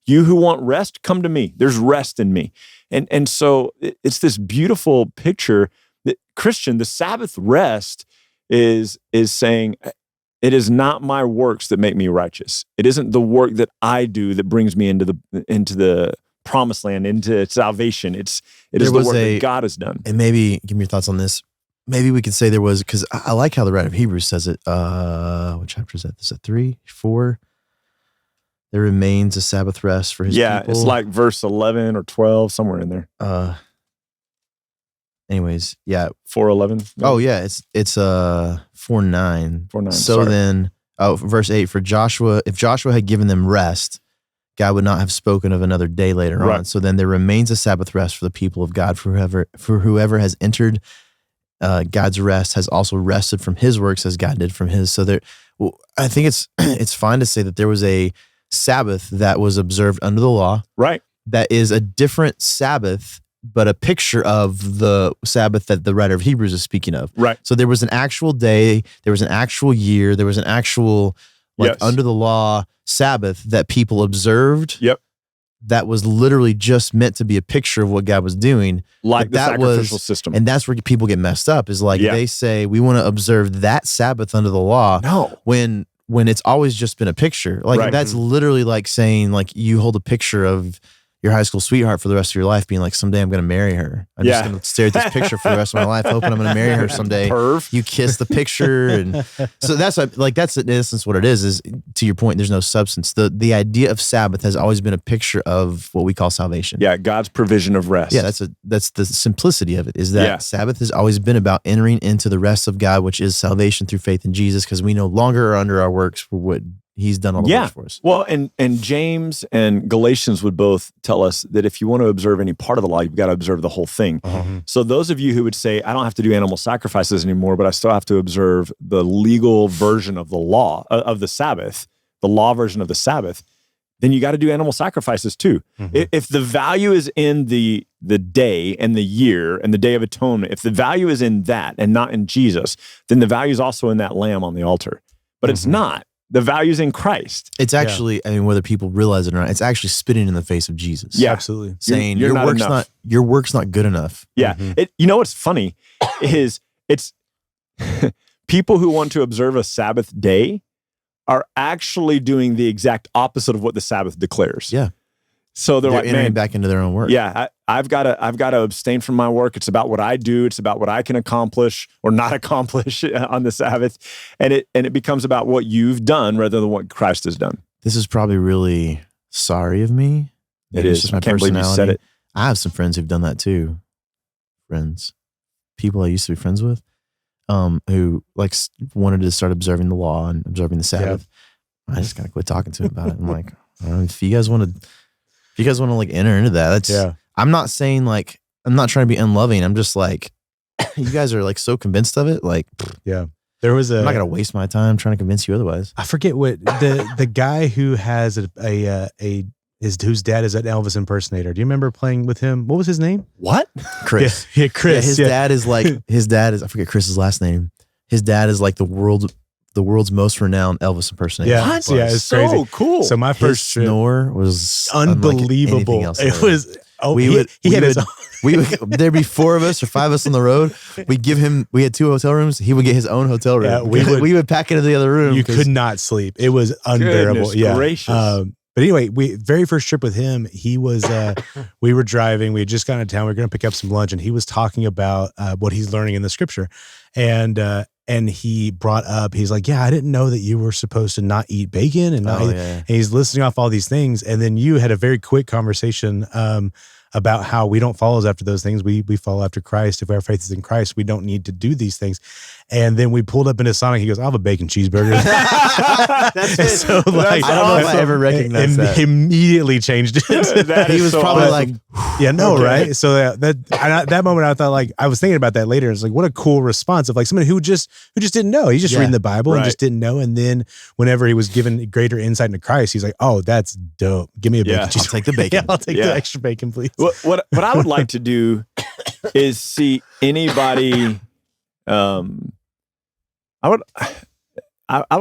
You who want rest, come to me. There's rest in me. And so it's this beautiful picture that Christian, the Sabbath rest is saying, it is not my works that make me righteous. It isn't the work that I do that brings me into the promised land, into salvation. It is the work that God has done. And maybe give me your thoughts on this. Maybe we could say there was, because I like how the writer of Hebrews says it. What chapter is that? Is that 3, 4? There remains a Sabbath rest for his people. Yeah, it's like verse 11 or 12, somewhere in there. Anyways, yeah. 4:11. Oh yeah, it's 4:9. 4:9. So sorry. then, verse 8, for Joshua, if Joshua had given them rest, God would not have spoken of another day later on. Right. So then there remains a Sabbath rest for the people of God. For whoever has entered God's rest has also rested from his works as God did from his. So I think it's fine to say that there was a Sabbath that was observed under the law. Right. That is a different Sabbath, but a picture of the Sabbath that the writer of Hebrews is speaking of. Right. So there was an actual day, there was an actual year, there was an actual under the law Sabbath that people observed. Yep. That was literally just meant to be a picture of what God was doing. Like the sacrificial system. And that's where people get messed up, is like they say, we want to observe that Sabbath under the law. No. When it's always just been a picture. Like that's literally like saying, like, you hold a picture of your high school sweetheart for the rest of your life, being like, someday I'm going to marry her. I'm just going to stare at this picture for the rest of my life, hoping I'm going to marry her someday. Perv. You kiss the picture. And so that's in essence what it is to your point, there's no substance. The idea of Sabbath has always been a picture of what we call salvation. Yeah. God's provision of rest. Yeah. That's the simplicity of it, is that Sabbath has always been about entering into the rest of God, which is salvation through faith in Jesus, because we no longer are under our works for what he's done all the works for us. Well, and James and Galatians would both tell us that if you want to observe any part of the law, you've got to observe the whole thing. So those of you who would say, I don't have to do animal sacrifices anymore, but I still have to observe the legal version of the law, of the Sabbath, the law version of the Sabbath, then you got to do animal sacrifices too. If the value is in the day and the year and the Day of Atonement, if the value is in that and not in Jesus, then the value is also in that lamb on the altar. But it's not. The value's in Christ. It's actually, I mean, whether people realize it or not, it's actually spitting in the face of Jesus. Yeah, absolutely. Saying your work's not good enough. Yeah. You know what's funny is it's people who want to observe a Sabbath day are actually doing the exact opposite of what the Sabbath declares. Yeah. So they're like, entering man, back into their own work. Yeah, I've got to abstain from my work. It's about what I do. It's about what I can accomplish or not accomplish on the Sabbath, and it becomes about what you've done rather than what Christ has done. This is probably really sorry of me. It is. Just my I can't believe you said it. I have some friends who've done that too. People I used to be friends with, who like wanted to start observing the law and observing the Sabbath. Yeah. I just gotta quit talking to them about it. I'm like, if you guys want to like enter into that, I'm not saying like, I'm not trying to be unloving. I'm just like, you guys are like so convinced of it. Like, there was I'm not gonna waste my time trying to convince you otherwise. I forget what the guy who has whose dad is an Elvis impersonator. Do you remember playing with him? What was his name? What? Chris. Yeah, Chris. His dad is I forget Chris's last name. His dad is like the world's most renowned Elvis impersonator. Yeah, what? Yeah, it's so crazy. Cool. So my first snore was unbelievable. It was. Oh, there'd be 4 of us or 5 of us on the road. We had 2 hotel rooms. He would get his own hotel room. Yeah, we would pack into the other room. You could not sleep. It was unbearable. Goodness gracious. But anyway, very first trip with him, he was, we were driving, we had just gotten to town, we were going to pick up some lunch, and he was talking about what he's learning in the scripture. And he brought up, he's like, I didn't know that you were supposed to not eat bacon. And he's listing off all these things. And then you had a very quick conversation about how we don't follow after those things. We follow after Christ. If our faith is in Christ, we don't need to do these things. And then we pulled up into Sonic. He goes, I'll have a bacon cheeseburger. That's it. So like, I don't know if I ever recognized that. Immediately changed it. He was so probably awesome. like, right? So that moment, I thought, like, I was thinking about that later. It's like, what a cool response of like somebody who just didn't know. He's just reading the Bible and just didn't know. And then whenever he was given greater insight into Christ, he's like, oh, that's dope. Give me a bacon cheeseburger. I'll take the bacon. I'll take the extra bacon, please. What I would like to do is see anybody. I would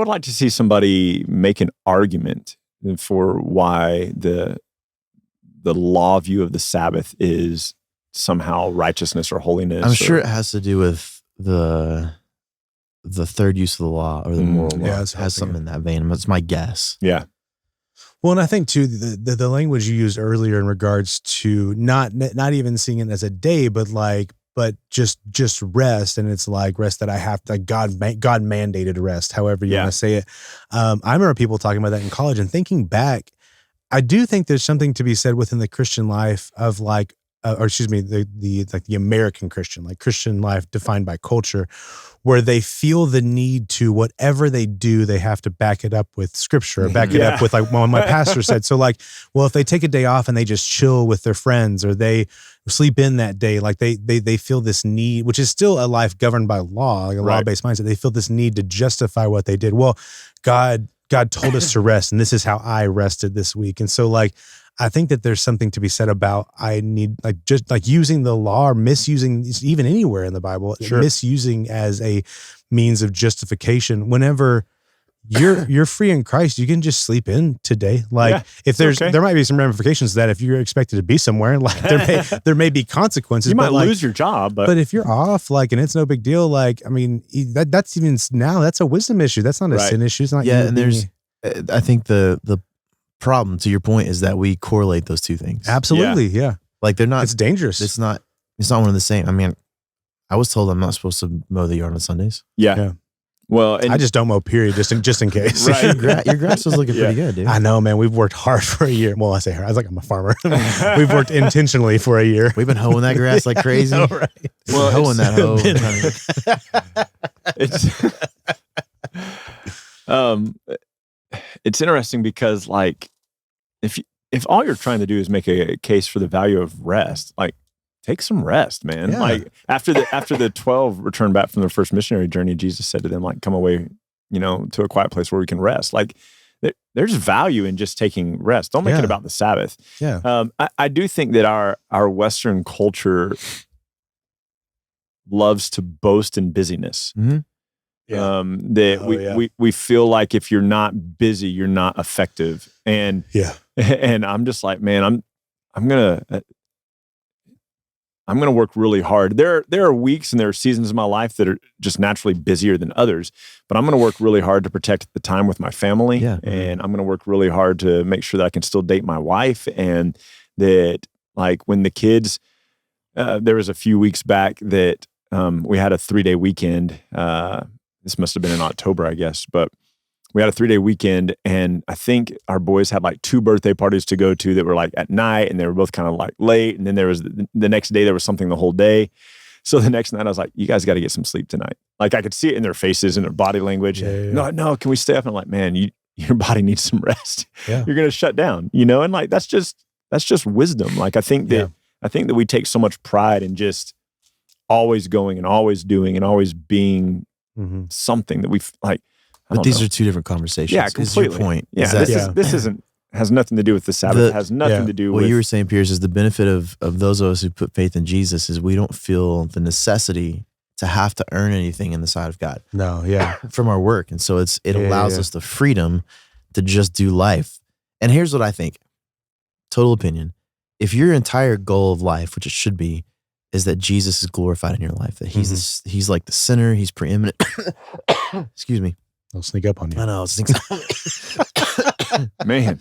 like to see somebody make an argument for why the law view of the Sabbath is somehow righteousness or holiness. I'm sure it has to do with the third use of the law or the moral law. It has something in that vein. That's my guess. Yeah. Well, and I think too the language you used earlier in regards to not even seeing it as a day, but just rest, and it's like rest that I have to, like God mandated rest, however you want to say it. I remember people talking about that in college, and thinking back, I do think there's something to be said within the Christian life of like, the American Christian, like Christian life defined by culture, where they feel the need to, whatever they do, they have to back it up with scripture, or back it up with like, well, my pastor said. So like, well, if they take a day off and they just chill with their friends, or they sleep in that day, like they feel this need, which is still a life governed by law, like a law-based mindset. They feel this need to justify what they did. Well, God told us to rest, and this is how I rested this week. And so like, I think that there's something to be said about just using the law, or misusing, even anywhere in the Bible, misusing as a means of justification. Whenever you're free in Christ, you can just sleep in today. Like if there might be some ramifications to that if you're expected to be somewhere, like there may be consequences. You might lose your job, but if you're off, like, and it's no big deal. Like, I mean, that's even now, that's a wisdom issue. That's not a sin issue. It's not. Yeah, and there's, I think the problem, to your point, is that we correlate those two things. Absolutely, yeah. Like they're not. It's dangerous. It's not one of the same. I mean, I was told I'm not supposed to mow the yard on Sundays. Yeah. Well, and I just don't mow. Period. Just in case. Right. Your grass was looking pretty good, dude. I know, man. We've worked hard for a year. Well, I say hard. I was like, I'm a farmer. We've worked intentionally for a year. We've been hoeing that grass like crazy. I know, right? Well, hoeing that hoe. It's interesting because like if all you're trying to do is make a case for the value of rest, like take some rest, man. Yeah. Like after the 12 returned back from their first missionary journey, Jesus said to them, like, come away, to a quiet place where we can rest. Like there's value in just taking rest. Don't make it about the Sabbath. Yeah. I do think that our Western culture loves to boast in busyness. Mm-hmm. We feel like if you're not busy, you're not effective. And I'm just like, man, I'm I'm going to work really hard. There are weeks and there are seasons in my life that are just naturally busier than others, but I'm going to work really hard to protect the time with my family. Yeah. And I'm going to work really hard to make sure that I can still date my wife, and that like when the kids, there was a few weeks back that we had a 3-day weekend. This must have been in October, I guess, but we had a 3-day weekend, and I think our boys had like 2 birthday parties to go to that were like at night, and they were both kind of like late. And then there was the next day, there was something the whole day. So the next night I was like, you guys got to get some sleep tonight. Like I could see it in their faces and their body language. No, can we stay up? And I'm like, man, your body needs some rest. Yeah. You're going to shut down, and like, that's just wisdom. Like I think that we take so much pride in just always going and always doing and always being something that we like. But these are 2 different conversations. Yeah, completely. Is your point. Yeah, this has nothing to do with the Sabbath. It has nothing to do with what you were saying, Pierce, is the benefit of those of us who put faith in Jesus is we don't feel the necessity to have to earn anything in the sight of God. No, yeah. From our work. And so it allows us the freedom to just do life. And here's what I think. Total opinion. If your entire goal of life, which it should be, is that Jesus is glorified in your life, that he's he's like the center, he's preeminent. Excuse me. They'll sneak up on you. I know. It sneaks up on me. Man.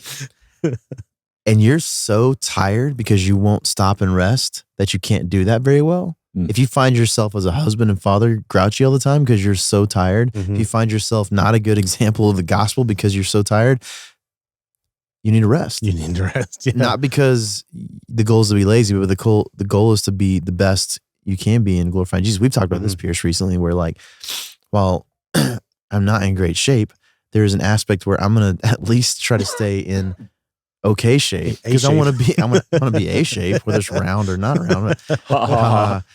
And you're so tired because you won't stop and rest that you can't do that very well. If you find yourself as a husband and father grouchy all the time because you're so tired, if you find yourself not a good example of the gospel because you're so tired, you need to rest. You need to rest. Yeah. Not because the goal is to be lazy, but the goal is to be the best you can be in glorifying Jesus. We've talked about this, Pierce, recently, where like, while I'm not in great shape, there is an aspect where I'm going to at least try to stay in okay shape, because I want to be A shape, whether it's round or not round.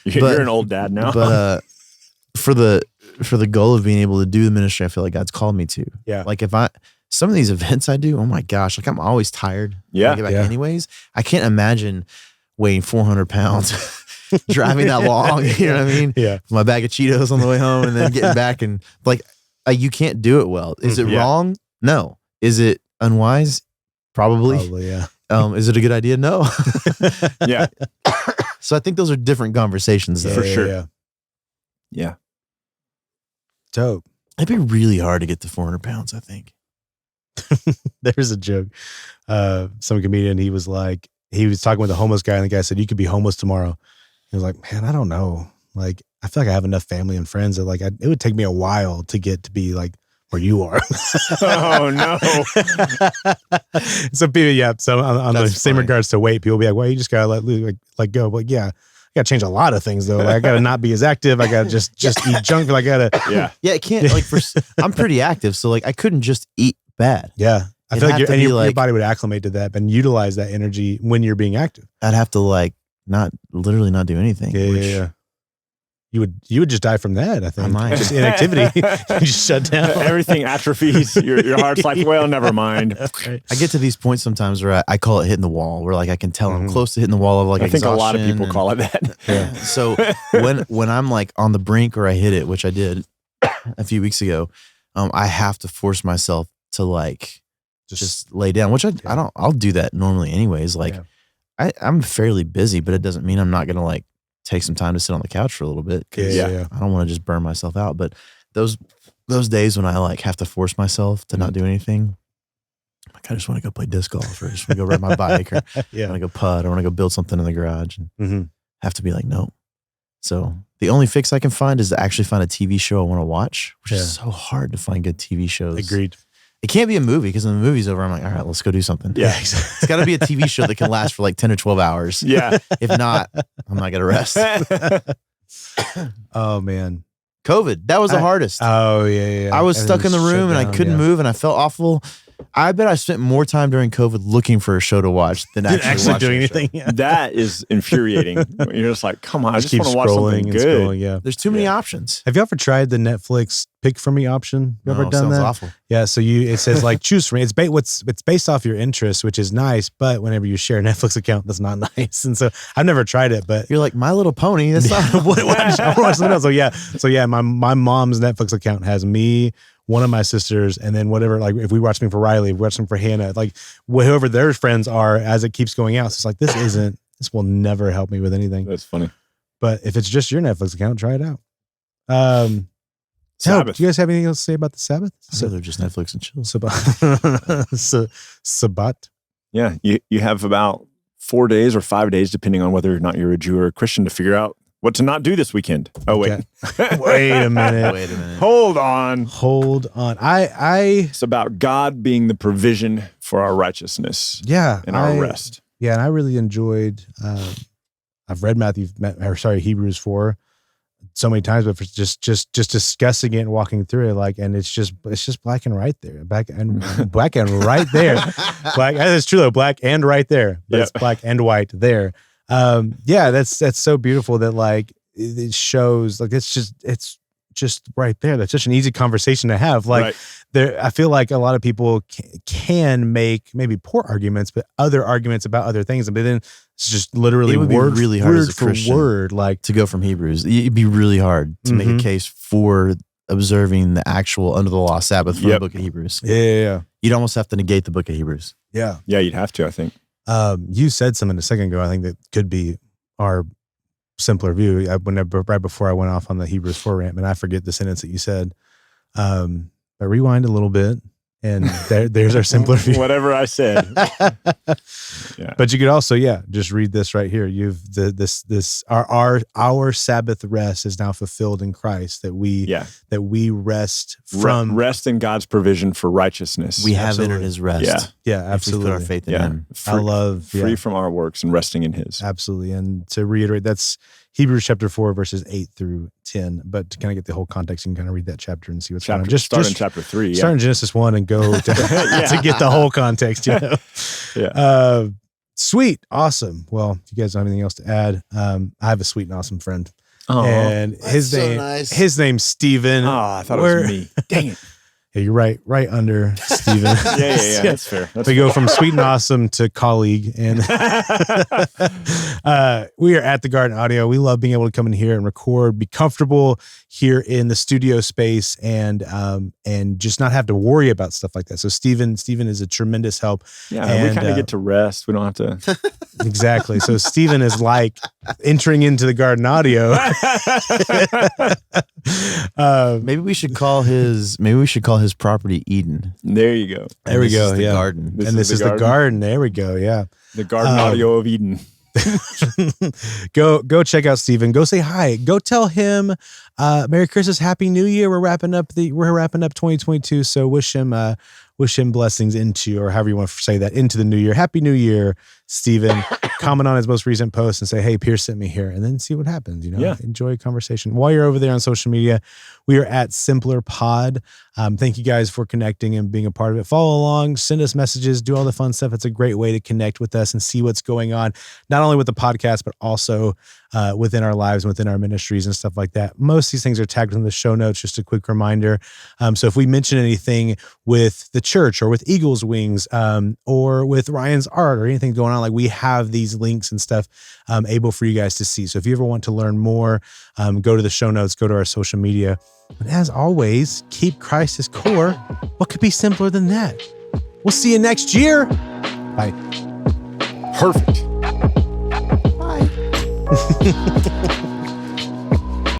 You're an old dad now. But for the goal of being able to do the ministry I feel like God's called me to. Yeah. Like some of these events I do, oh my gosh, like I'm always tired. Yeah. When I get back anyways. I can't imagine weighing 400 pounds driving that long. You know what I mean? Yeah. My bag of Cheetos on the way home and then getting back, and like you can't do it well. Is it wrong? No. Is it unwise? Probably, yeah. Is it a good idea? No. Yeah. So I think those are different conversations, though. For sure. Yeah. Dope. It'd be really hard to get to 400 pounds, I think. There's a joke. Some comedian, he was talking with a homeless guy, and the guy said, "You could be homeless tomorrow." He was like, "Man, I don't know. Like, I feel like I have enough family and friends that like it would take me a while to get to be like where you are." Oh no. So people, yeah. So on the same funny. regards to weight, people be like, "Well, you just gotta let go." But yeah, I gotta change a lot of things though. Like, I gotta not be as active. I gotta just eat junk. Like, I gotta. Yeah. It can't like I'm pretty active, so like I couldn't just eat bad. Yeah. I It'd feel like have to be your body would acclimate to that and utilize that energy when you're being active. I'd have to like literally not do anything. Yeah. You would just die from that, I think. I might. Just inactivity. You just shut down. Everything atrophies. Your heart's like, well, never mind. Right. I get to these points sometimes where I call it hitting the wall, where like I can tell I'm close to hitting the wall of like I think a lot of exhaustion people call it that. Yeah. So when I'm like on the brink or I hit it, which I did a few weeks ago, I have to force myself to like just lay down, which I'll do that normally anyways. Like I'm fairly busy, but it doesn't mean I'm not going to like take some time to sit on the couch for a little bit. I don't want to just burn myself out. But those days when I like have to force myself to not do anything, like I just want to go play disc golf, or just want to go ride my bike, or I want to go putt, or I want to go build something in the garage, and have to be like, no. So the only fix I can find is to actually find a TV show I want to watch, which is so hard to find good TV shows. Agreed. It can't be a movie, because when the movie's over, I'm like, all right, let's go do something. Yeah. It's got to be a TV show that can last for like 10 or 12 hours. Yeah. If not, I'm not going to rest. Oh, man. COVID. That was the hardest. Oh, yeah. I was stuck in the room and I couldn't move and I felt awful. I bet I spent more time during COVID looking for a show to watch than actually doing anything. Yeah. That is infuriating. You're just like, come on, I just want to watch something good. Scrolling, yeah. There's too many options. Have you ever tried the Netflix pick for me option? You ever done sounds that? Awful. Yeah, so it says like choose from me. It's based off your interests, which is nice, but whenever you share a Netflix account, that's not nice. And so I've never tried it, but You're like, My Little Pony. That's not I want to watch something else. So yeah, my mom's Netflix account has me, one of my sisters, and then whatever, like if we watch something for Riley, we watch something for Hannah, like whoever their friends are as it keeps going out. So it's like, this will never help me with anything. That's funny. But if it's just your Netflix account, try it out. Sabbath. Do you guys have anything else to say about the Sabbath? So they're just Netflix and chill. Sabbat. Yeah, you have about 4 days or 5 days, depending on whether or not you're a Jew or a Christian, to figure out what to not do this weekend. Oh, wait. Okay. Wait a minute. Hold on. It's about God being the provision for our righteousness. Yeah. And our rest. Yeah, and I really enjoyed, I've read Hebrews 4 so many times, but for just discussing it and walking through it, like, and it's just black and white there, black and right there. Black, that's true though, black and right there, but it's black and white there. Yeah, that's so beautiful that like it shows like it's just right there. That's such an easy conversation to have. Like there, I feel like a lot of people can make maybe poor arguments, but other arguments about other things, but then it's just literally it would be really hard as a for Christian word, like to go from Hebrews. It'd be really hard to make a case for observing the actual under the law Sabbath from the book of Hebrews. Yeah. You'd almost have to negate the book of Hebrews. Yeah, you'd have to. I think. You said something a second ago. I think that could be our simpler view. Right before I went off on the Hebrews 4 rant, and I forget the sentence that you said. But rewind a little bit, and there's our simpler view. Whatever I said. But you could also, just read this right here. You've our Sabbath rest is now fulfilled in Christ. That we rest from rest in God's provision for righteousness. We have entered His rest. Yeah, absolutely. If we put our faith in Him. Free from our works and resting in His. Absolutely. And to reiterate, that's Hebrews chapter 4, verses 8 through 10. But to kind of get the whole context, you can kind of read that chapter and see what's going on. Just start in chapter 3. Start in Genesis 1 and go to, to get the whole context. Sweet. Awesome. Well, if you guys don't have anything else to add, I have a sweet and awesome friend. And his name's Steven. I thought it was me. Dang it. Yeah, you're right under Steven. Yeah. That's fair. We go from sweet and awesome to colleague, and we are at the Garden Audio. We love being able to come in here and record, be comfortable here in the studio space, and just not have to worry about stuff like that. So Steven is a tremendous help. Yeah, and we kind of get to rest. We don't have to. Exactly. So Steven is like entering into the Garden Audio. Maybe we should call his property Eden. There you go. There we go. The garden. This is the garden. There we go. Yeah. The Garden Audio of Eden. Go check out Steven. Go say hi. Go tell him Merry Christmas, Happy New Year. We're wrapping up 2022. So wish him blessings into, or however you want to say that, into the new year. Happy New Year, Steven. Comment on his most recent post and say, hey, Pierce sent me here, and then see what happens. Enjoy a conversation. While you're over there on social media, we are at Simpler Pod. Thank you guys for connecting and being a part of it. Follow along, send us messages, do all the fun stuff. It's a great way to connect with us and see what's going on, not only with the podcast, but also within our lives, within our ministries and stuff like that. Most of these things are tagged in the show notes, just a quick reminder. So if we mention anything with the church or with Eagle's Wings or with Ryan's art or anything going on, like we have these links and stuff able for you guys to see. So if you ever want to learn more, go to the show notes, go to our social media. But as always, keep Christ as core. What could be simpler than that? We'll see you next year. Bye. Perfect. Bye.